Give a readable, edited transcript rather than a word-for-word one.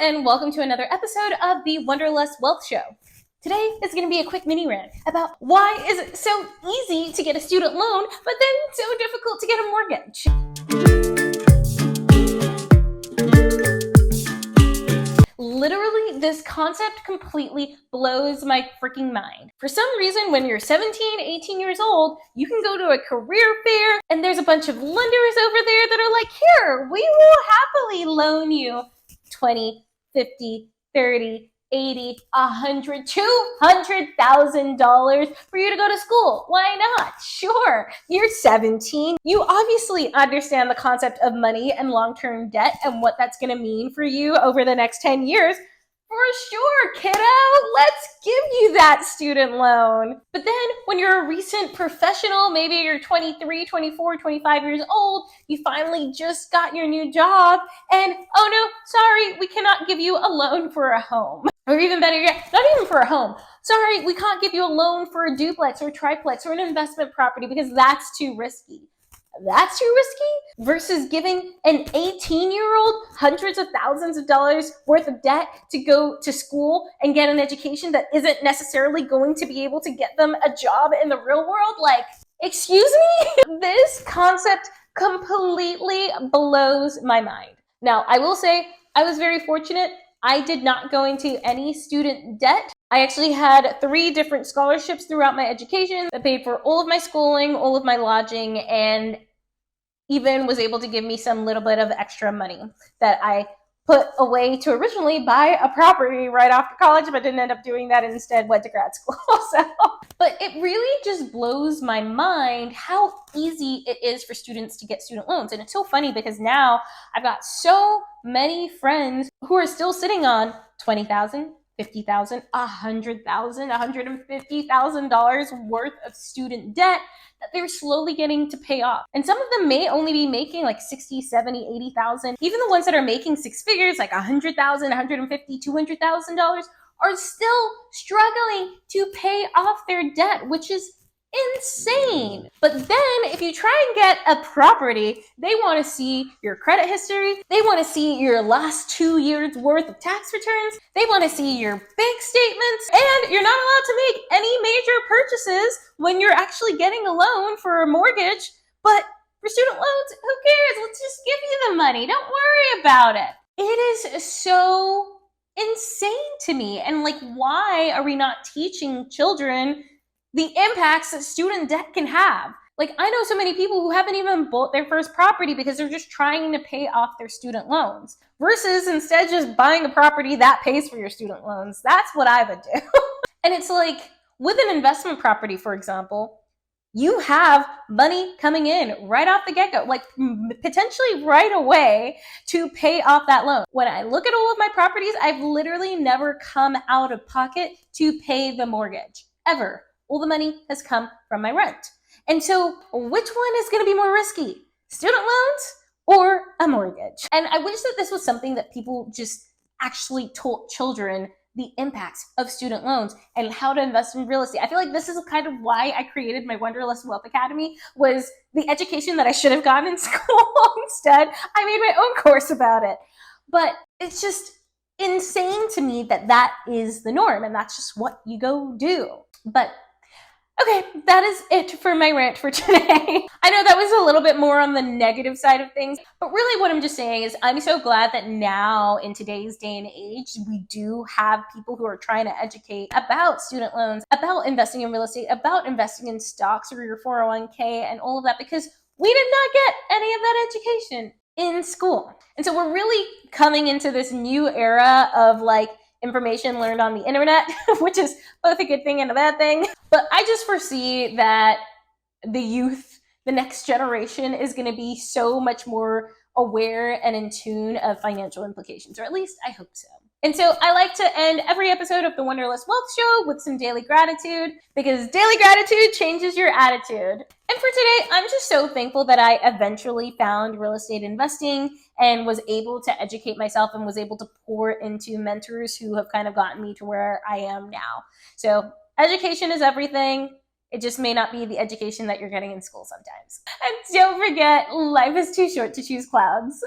and welcome to another episode of the Wanderlust Wealth Show. Today is going to be a quick mini rant about why is it so easy to get a student loan, but then so difficult to get a mortgage. Literally, this concept completely blows my freaking mind. For some reason, when you're 17, 18 years old, you can go to a career fair and there's a bunch of lenders over there that are like, here, we will happily loan you 20, 50, 30, 80, 100, $200,000 for you to go to school. Why not? Sure, you're 17. You obviously understand the concept of money and long-term debt and what that's going to mean for you over the next 10 years. For sure, kiddo, let's give you that student loan. But then when you're a recent professional, maybe you're 23, 24, 25 years old, you finally just got your new job and, oh no, sorry, we cannot give you a loan for a home. Or even better yet, not even for a home. Sorry, we can't give you a loan for a duplex or a triplex or an investment property because that's too risky. That's too risky versus giving an 18-year-old hundreds of thousands of dollars worth of debt to go to school and get an education that isn't necessarily going to be able to get them a job in the real world. Like, excuse me? This concept completely blows my mind. Now, I will say I was very fortunate. I did not go into any student debt. I actually had 3 different scholarships throughout my education that paid for all of my schooling, all of my lodging, and even was able to give me some little bit of extra money that I put away to originally buy a property right after college, but didn't end up doing that and instead went to grad school. But it really just blows my mind how easy it is for students to get student loans. And it's so funny because now I've got so many friends who are still sitting on $20,000, $50,000, $100,000, $150,000 worth of student debt that they're slowly getting to pay off. And some of them may only be making like 60, 70, 80,000. Even the ones that are making 6 figures, like $100,000, $150,000, $200,000, are still struggling to pay off their debt, which is insane. But then if you try and get a property, they want to see your credit history. They want to see your last 2 years worth of tax returns. They want to see your bank statements. And you're not allowed to make any major purchases when you're actually getting a loan for a mortgage. But for student loans, who cares? Let's just give you the money. Don't worry about it. It is so insane to me. And like, why are we not teaching children the impacts that student debt can have? Like, I know so many people who haven't even bought their first property because they're just trying to pay off their student loans versus instead just buying a property that pays for your student loans. That's what I would do. And it's like with an investment property, for example, you have money coming in right off the get-go, like potentially right away to pay off that loan. When I look at all of my properties, I've literally never come out of pocket to pay the mortgage, ever. All the money has come from my rent. And so which one is going to be more risky? Student loans or a mortgage? And I wish that this was something that people just actually taught children the impacts of student loans and how to invest in real estate. I feel like this is kind of why I created my Wanderlust Wealth Academy, was the education that I should have gotten in school. Instead, I made my own course about it. But it's just insane to me that that is the norm and that's just what you go do. But okay, that is it for my rant for today. I know that was a little bit more on the negative side of things, but really what I'm just saying is I'm so glad that now in today's day and age, we do have people who are trying to educate about student loans, about investing in real estate, about investing in stocks or your 401k and all of that, because we did not get any of that education in school. And so we're really coming into this new era of like information learned on the internet, which is both a good thing and a bad thing. But I just foresee that the youth, the next generation, is going to be so much more aware and in tune of financial implications, or at least I hope so. And so I like to end every episode of the Wanderlust Wealth Show with some daily gratitude, because daily gratitude changes your attitude. And for today, I'm just so thankful that I eventually found real estate investing and was able to educate myself and was able to pour into mentors who have kind of gotten me to where I am now. So education is everything. It just may not be the education that you're getting in school sometimes. And don't forget, life is too short to choose clouds.